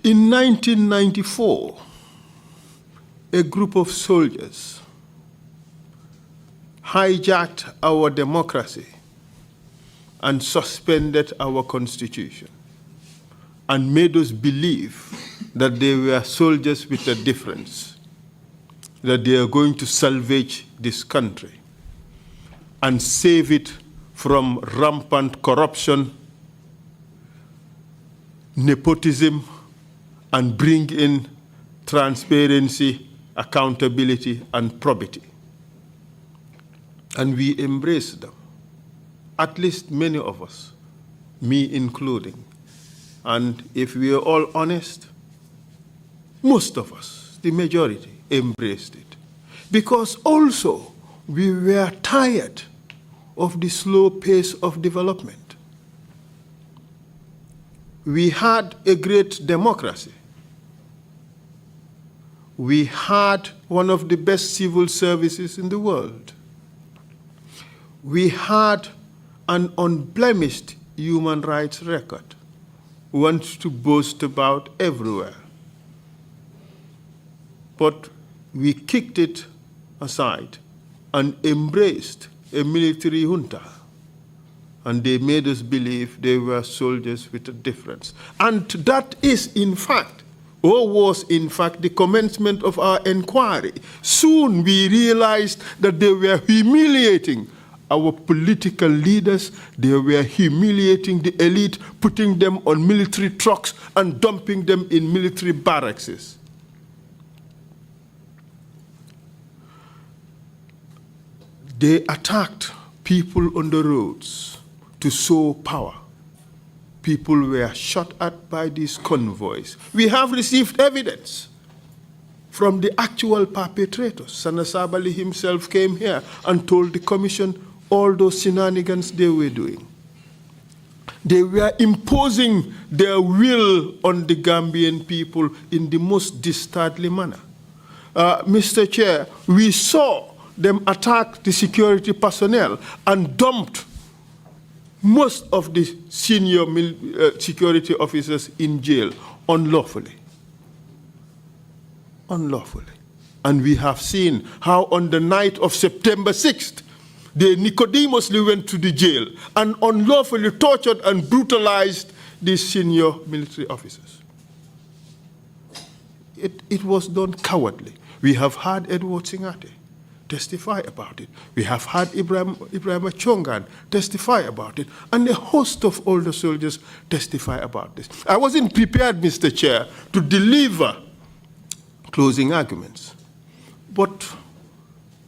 In 1994, a group of soldiers hijacked our democracy and suspended our constitution and made us believe that they were soldiers with a difference, that they are going to salvage this country and save it from rampant corruption, nepotism, and bring in transparency, accountability, and probity. And we embraced them, at least many of us, me including. And if we are all honest, most of us, the majority, embraced it. Because also, we were tired of the slow pace of development. We had a great democracy. We had one of the best civil services in the world. We had an unblemished human rights record, one to boast about everywhere. But we kicked it aside and embraced a military junta. And they made us believe they were soldiers with a difference. And that is, in fact, or was in fact, the commencement of our inquiry. Soon we realized that they were humiliating our political leaders. They were humiliating the elite, putting them on military trucks and dumping them in military barracks. They attacked people on the roads to show power. People were shot at by these convoys. We have received evidence from the actual perpetrators. Sana Sabali himself came here and told the commission all those shenanigans they were doing. They were imposing their will on the Gambian people in the most dastardly manner. Mr. Chair, we saw them attack the security personnel and dumped most of the senior security officers in jail unlawfully. Unlawfully. And we have seen how on the night of September 6th, they nicodemously went to the jail and unlawfully tortured and brutalized these senior military officers. It was done cowardly. We have had Edward Singate testify about it. We have had Ibrahim Chongan testify about it, and a host of older soldiers testify about this. I wasn't prepared, Mr. Chair, to deliver closing arguments, but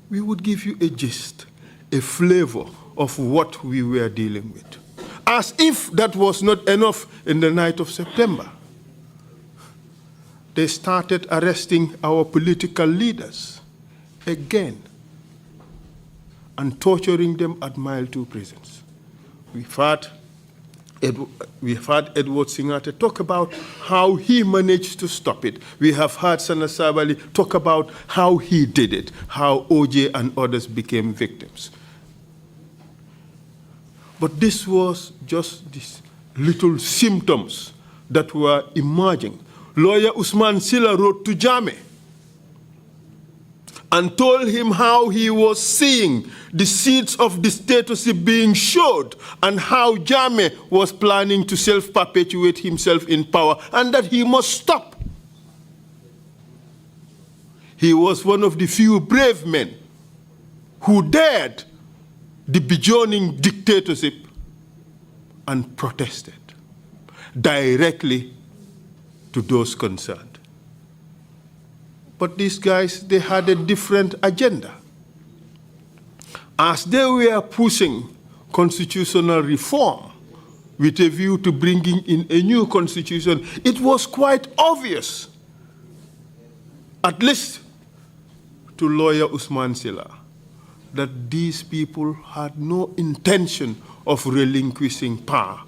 we would give you a gist, a flavor of what we were dealing with. As if that was not enough in the night of September, they started arresting our political leaders again and torturing them at Mile 2 prisons. We've had Edward Singate talk about how he managed to stop it. We have heard Sana Sabali talk about how he did it, how OJ and others became victims. But this was just these little symptoms that were emerging. Lawyer Usman Silla wrote to Jammeh and told him how he was seeing the seeds of dictatorship being showed and how Jammeh was planning to self-perpetuate himself in power and that he must stop. He was one of the few brave men who dared the burgeoning dictatorship and protested directly to those concerned. But these guys, they had a different agenda. As they were pushing constitutional reform with a view to bringing in a new constitution, it was quite obvious, at least to lawyer Usman Silla, that these people had no intention of relinquishing power.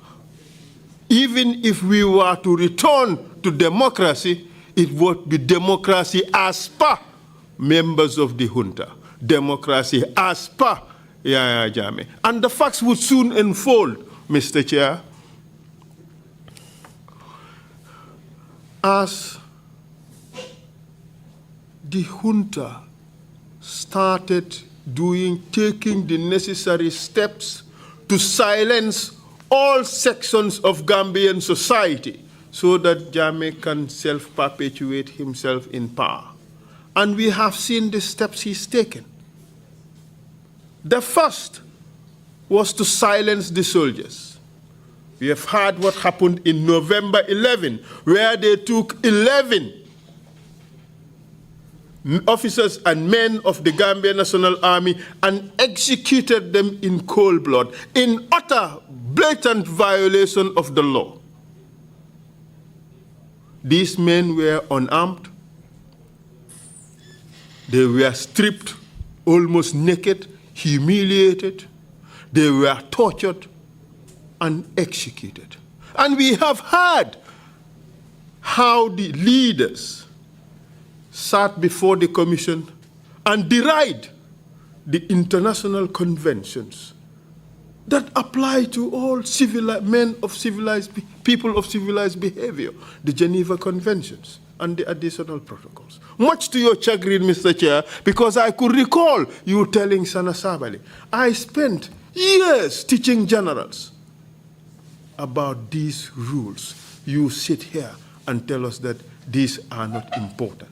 Even if we were to return to democracy, it would be democracy as per members of the junta, democracy as per Yaya Jammeh. And the facts would soon unfold, Mr. Chair. as the junta started taking the necessary steps to silence all sections of Gambian society so that Jammeh can self-perpetuate himself in power. And we have seen the steps he's taken. The first was to silence the soldiers. We have heard what happened in November 11, where they took 11 officers and men of the Gambian National Army and executed them in cold blood, in utter, blatant violation of the law. These men were unarmed. They were stripped, almost naked, humiliated. They were tortured and executed. And we have heard how the leaders sat before the commission and derided the international conventions that apply to all men of civilized people of civilized behavior, the Geneva Conventions and the additional protocols. Much to your chagrin, Mr. Chair, because I could recall you telling Sana Sabali, I spent years teaching generals about these rules. You sit here and tell us that these are not important.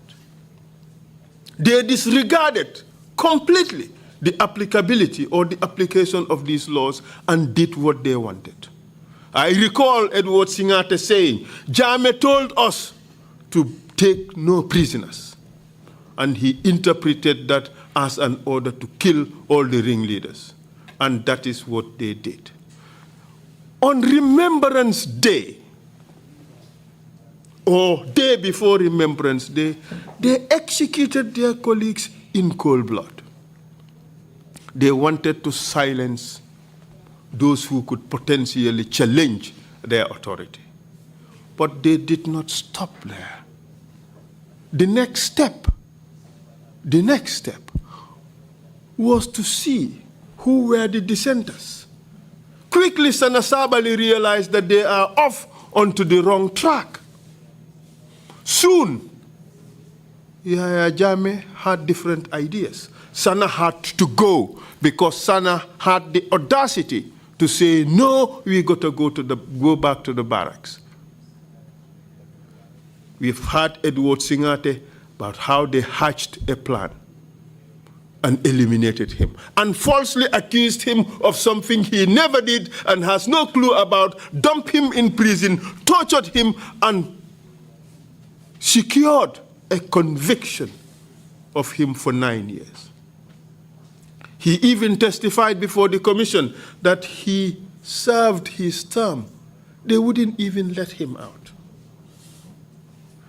They disregarded completely the applicability or the application of these laws and did what they wanted. I recall Edward Singate saying, Jammeh told us to take no prisoners. And he interpreted that as an order to kill all the ringleaders. And that is what they did. On Remembrance Day, or day before Remembrance Day, they executed their colleagues in cold blood. They wanted to silence those who could potentially challenge their authority. But they did not stop there. The next step was to see who were the dissenters. Quickly, Sana Sabali realized that they are off onto the wrong track. Soon, Yaya Jammeh had different ideas. Sana had to go because Sana had the audacity to say, no, we got to go back to the barracks. We've heard Edward Singate about how they hatched a plan and eliminated him, and falsely accused him of something he never did and has no clue about, dumped him in prison, tortured him, and secured a conviction of him for 9 years. He even testified before the commission that he served his term. They wouldn't even let him out.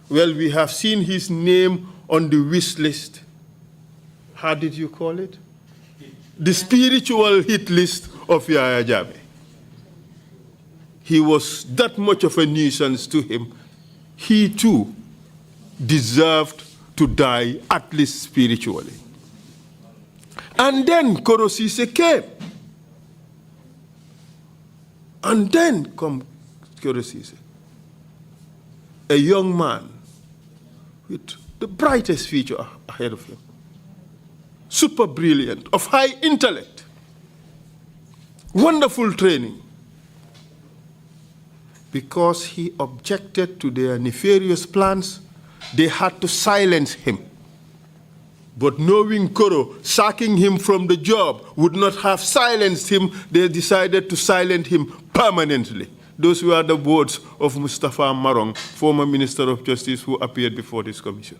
Well, we have seen his name on the wish list. How did you call it? The spiritual hit list of Yaya Jammeh. He was that much of a nuisance to him. He too deserved to die, at least spiritually. And then Koro Ceesay came. And then come Koro Ceesay, a young man with the brightest future ahead of him. Super brilliant, of high intellect, wonderful training. Because he objected to their nefarious plans, they had to silence him. But knowing Koro, sacking him from the job would not have silenced him, they decided to silence him permanently. Those were the words of Mustafa Marong, former Minister of Justice, who appeared before this commission.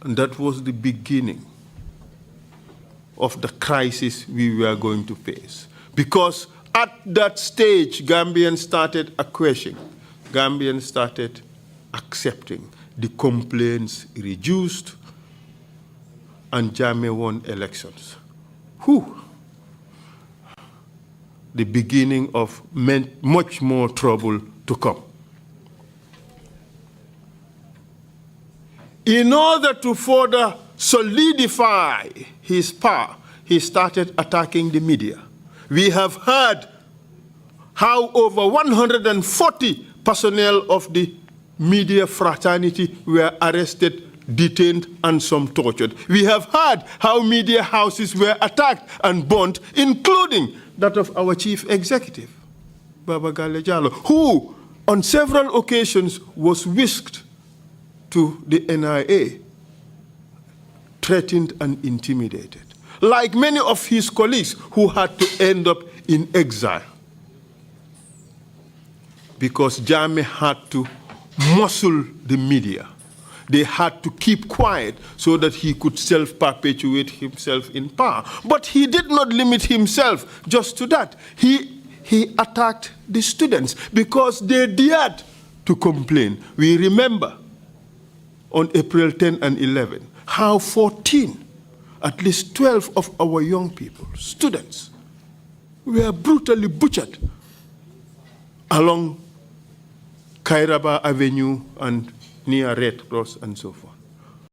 And that was the beginning of the crisis we were going to face. Because at that stage, Gambians started acquiescing. Gambians started accepting. The complaints reduced, and Jammeh won elections. Whew. The beginning of much more trouble to come. In order to further solidify his power, he started attacking the media. We have heard how over 140 personnel of the media fraternity were arrested, detained, and some tortured. We have heard how media houses were attacked and burnt, including that of our chief executive, Baba Gale Jallow, who on several occasions was whisked to the NIA, threatened and intimidated, like many of his colleagues who had to end up in exile because Jammeh had to muscle the media. They had to keep quiet so that he could self-perpetuate himself in power. But he did not limit himself just to that. He attacked the students because they dared to complain. We remember on April 10 and 11 how 14, at least 12 of our young people, students, were brutally butchered along Kairaba Avenue and near Red Cross and so forth.